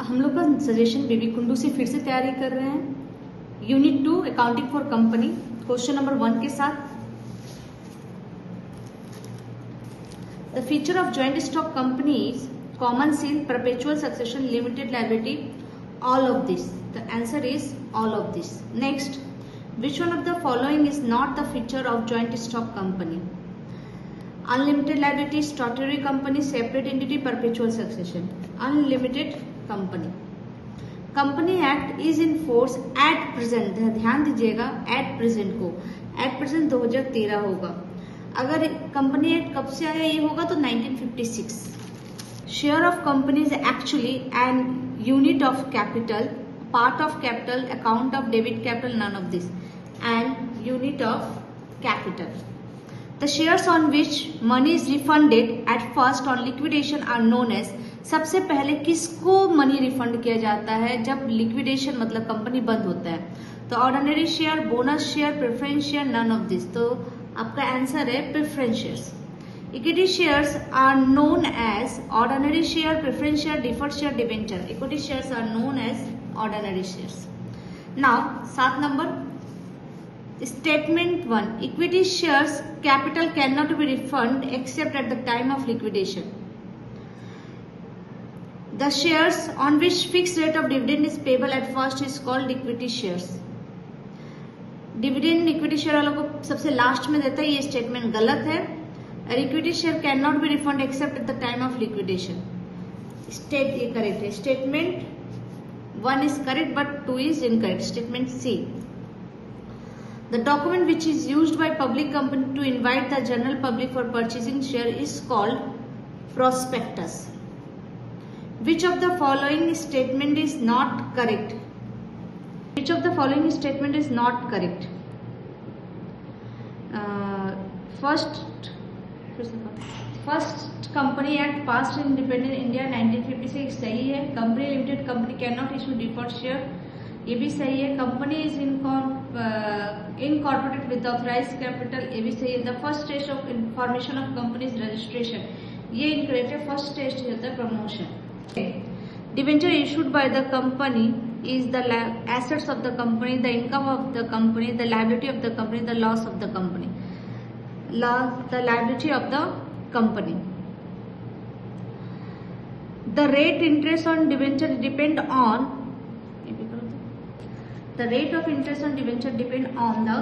हम लोग का सजेशन बेबी कुंडू से फिर से तैयारी कर रहे हैं unit 2 accounting for company question number 1 के साथ। The feature of joint stock company is common seal, perpetual succession, limited liability, all of this. The answer is all of this. Next, which one of the following is not the feature of joint stock company? Unlimited liability, statutory company, separate entity, perpetual succession. Unlimited company. Company Act is in force at present. ध्यान दीजिएगा at present को, at present 2013 होगा। अगर company act कब से आया ये होगा तो 1956। Share of company is actually an unit of capital, part of capital, account of debit capital, none of this, and unit of capital. The shares on which money is refunded at first on liquidation are known as, सबसे पहले किसको money refund किया जाता है जब liquidation मतलब company बंद होता है? तो ordinary share, bonus share, preference share, none of this. तो आपका आंसर है preference shares. Equity shares are known as ordinary share, preference share, deferred share, debenture. Equity shares are known as ordinary shares. Now 7 number statement 1, equity shares capital can not be refund except at the time of liquidation. The shares on which fixed rate of dividend is payable at first is called equity shares. Dividend equity share वालों को सबसे last में देता है, ये statement गलत है। Equity share can not be refund except at the time of liquidation. ये करेक्ट है। Statement 1 is correct but 2 is incorrect. Statement C. The document which is used by public company to invite the general public for purchasing share is called prospectus. Which of the following statement is not correct? Which of the following statement is not correct? First Company Act passed in independent India 1956 सही है। Company limited company can not issue deferred share, ये भी सही है। Company is incorporated with authorised capital, ये भी सही है। The first stage of information of companies registration, ये इनकरेक्ट है। फर्स्ट स्टेज होता है promotion. Debenture issued by the company is the assets of the company, the income of the company, the liability of the company, the loss of the company. The liability of the company. The rate interest on debenture depend on. The rate of interest on debenture depend on the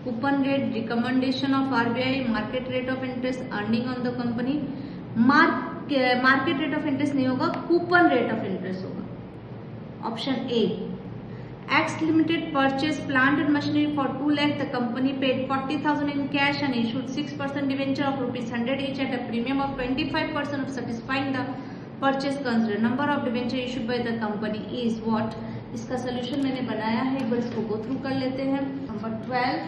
coupon rate, recommendation of RBI, market rate of interest, earning on the company. Market rate of interest नहीं होगा, coupon rate of interest होगा। Option A. X limited purchase plant and machinery for 2 lakh, the company paid 40,000 in cash and issued 6% debenture of ₹100 each at a premium of 25% of satisfying the purchase considered. Number of debenture issued by the company is what? इसका solution मैंने बनाया है, एक बार इसको go through कर लेते हैं। Number 12,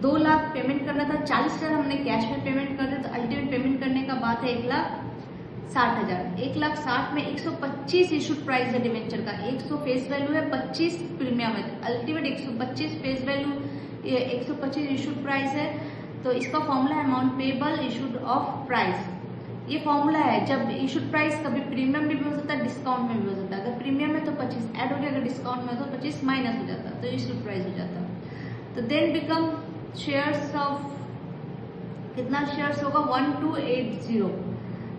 2 lakh payment करना था, 40,000 हमने कैश में पेमेंट कर दिया, तो अल्टीमेट पेमेंट करने का बात है 1,60,000। 1,60,000 में 125 इशूड प्राइस है डिवेंचर का, 100 फेस वैल्यू है, 25 प्रीमियम है। Ultimate 125 face value, 125 issued price है। तो इसका फॉर्मूला है amount payable issued of price. ये फॉर्मूला है, जब इशूड प्राइस कभी प्रीमियम में भी हो सकता है, डिस्काउंट में भी हो सकता है। अगर प्रीमियम है तो 25 ऐड हो गया, अगर डिस्काउंट में तो 25 माइनस हो जाता है, तो इशूड प्राइस हो जाता है। तो देन बिकम शेयर्स ऑफ, कितना शेयर्स होगा 1280।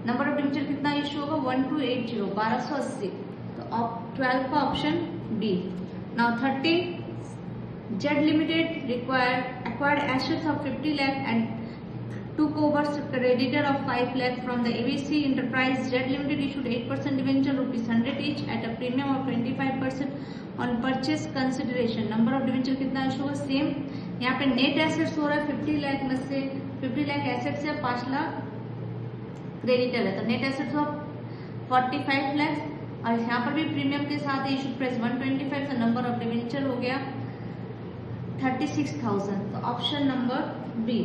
नंबर ऑफ डिवेंचर कितना इशू होगा 1280, 1280। तो 12 का option B. Now 13, Z limited acquired assets of 50 lakh and took over creditor of 5 lakh from the ABC Enterprise. Z Limited issued 8% debenture ₹100 each at a premium of 25% on purchase consideration. Number of debenture कितना issue होगा same. यहाँ पे net assets हो रहा है 50 लाख में से, 50 lakh assets है, 5 लाख क्रेडिटर है, तो नेट एसेट्स हो 45 लाख। और यहाँ पर भी प्रीमियम के साथ इशू प्राइस 125, तो नंबर ऑफ डिवेंचर हो गया 36,000। तो option number B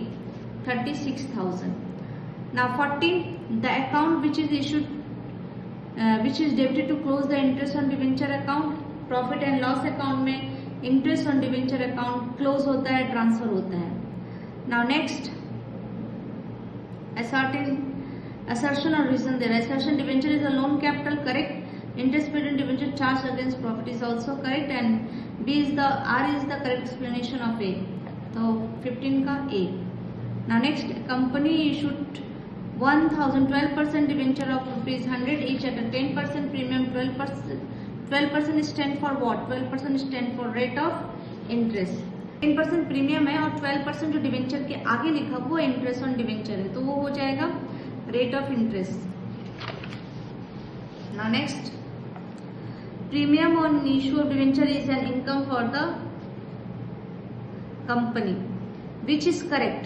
36,000। Now 14, the account which is issued, which is debited to close the interest on debenture account. Profit and loss account में interest on debenture account close होता है, transfer होता है। Now next, ascertain Assertion or reason there. Assertion debenture is a loan capital, correct. Interest paid on debenture charged against property is also correct, and B is the R is the correct explanation of A. So 15 का A. Now next, company issued 12% debenture of ₹100 each at a 10% premium. 12% stand for what? 12% stand for rate of interest. 10% premium है और 12% जो debenture के आगे लिखा वो interest on debenture है, तो वो हो जाएगा rate of interest. Now next, premium on issue of debenture is an income for the company, which is correct.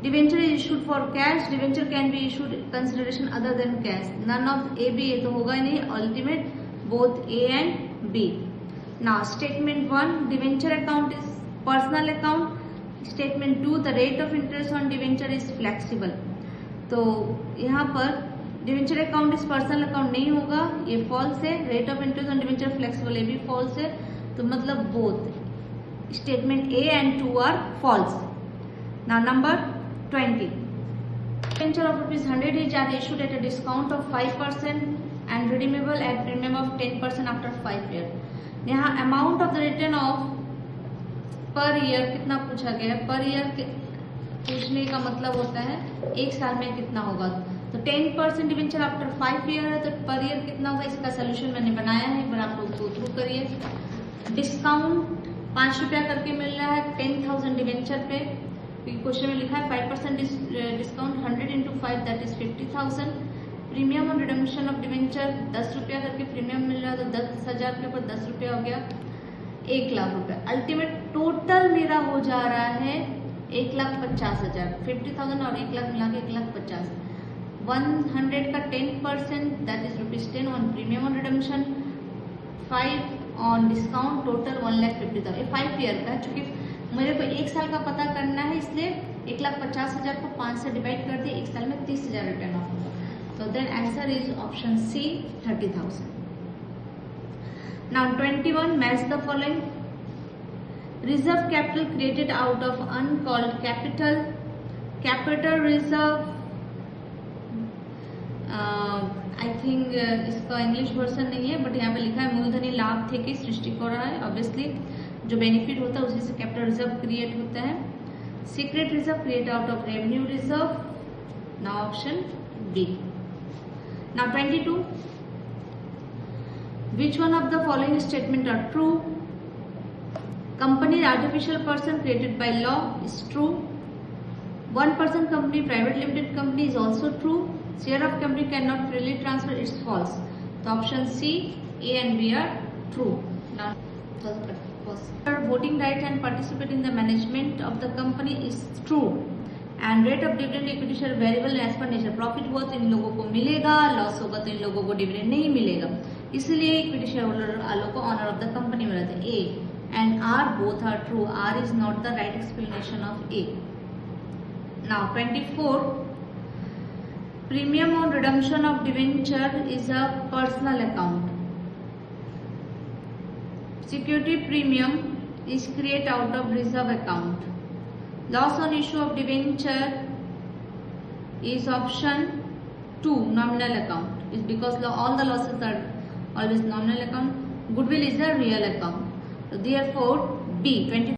Debenture is issued for cash. Debenture can be issued consideration other than cash. None of A B, तो होगा नहीं. Ultimate both A and B. Now statement 1, debenture account is personal account. Statement 2, the rate of interest on debenture is flexible. तो यहाँ पर debenture account is personal account नहीं होगा, ये false है. rate of interest on debenture flexible, ये भी false है. तो मतलब both statement A and 2 are false. Now number 20, debenture of ₹100 is issued at a discount of 5% and redeemable at premium of 10% after 5 years. यहाँ amount of the return of per year कितना पूछा गया है. Per year पूछने का मतलब होता है एक साल में कितना होगा. तो 10% डिवेंचर आफ्टर 5 ईयर है, तो पर ईयर कितना होगा. इसका सोल्यूशन मैंने बनाया है, पर आप लोग गो थ्रू करिए. डिस्काउंट ₹5 करके मिल रहा है 10,000 डिवेंचर पे. क्वेश्चन में लिखा है 5% discount, 100 into 5 that is 50,000. Premium और रिडम्पशन ऑफ डिवेंचर ₹10 करके प्रीमियम मिल रहा है, तो 10,000 के ऊपर ₹10 हो गया, ₹1,00,000. अल्टीमेट टोटल मेरा हो जा रहा है 1,50,000. 50,000 और 1,00,000 मिला के 1,50,000. 100 का 10% दैट इज ₹10 ऑन प्रीमियम और रिडम्पशन, 5 ऑन डिस्काउंट, टोटल 1,50,000. ये 5 ईयर का है. चूंकि मेरे को एक साल का पता करना है, इसलिए 1,50,000 को 5 से डिवाइड कर दिए. एक साल में 30,000 रिटर्न ऑफ होगा. So then answer is option C, 30,000. Now 21, match the following. Reserve capital created out of uncalled capital. Capital reserve, I think इसका इंग्लिश वर्जन नहीं है, बट यहाँ पे लिखा है मूलधनी लाभ थे कि सृष्टि हो रहा है. ऑब्वियसली जो बेनिफिट होता है उसी से कैपिटल रिजर्व क्रिएट होता है. Secret reserve create out of revenue reserve. Now option B. Now 22, which one of the following statement are true? Company artificial person created by law is true. One person company, private limited company is also true. Share of company cannot freely transfer, it's false. So option C, A and B are true. Now voting right and participate in the management of the company is true. And rate of dividend equity share variable as per nature. Profit हुआ तो इन लोगों को मिलेगा, loss होगा तो इन लोगों को dividend नहीं मिलेगा, इसलिए इक्विटी शेयर होल्डर वालों को ऑनर ऑफ द कंपनी में रहते हैं. A and R both are true. R is not the right explanation of A. Now 24, premium on redemption of debenture is a personal account. Security premium is create out of reserve account. Loss on issue of debenture is option 2, nominal account. Is because all the losses are always nominal account. Goodwill is a real account. So therefore B, 20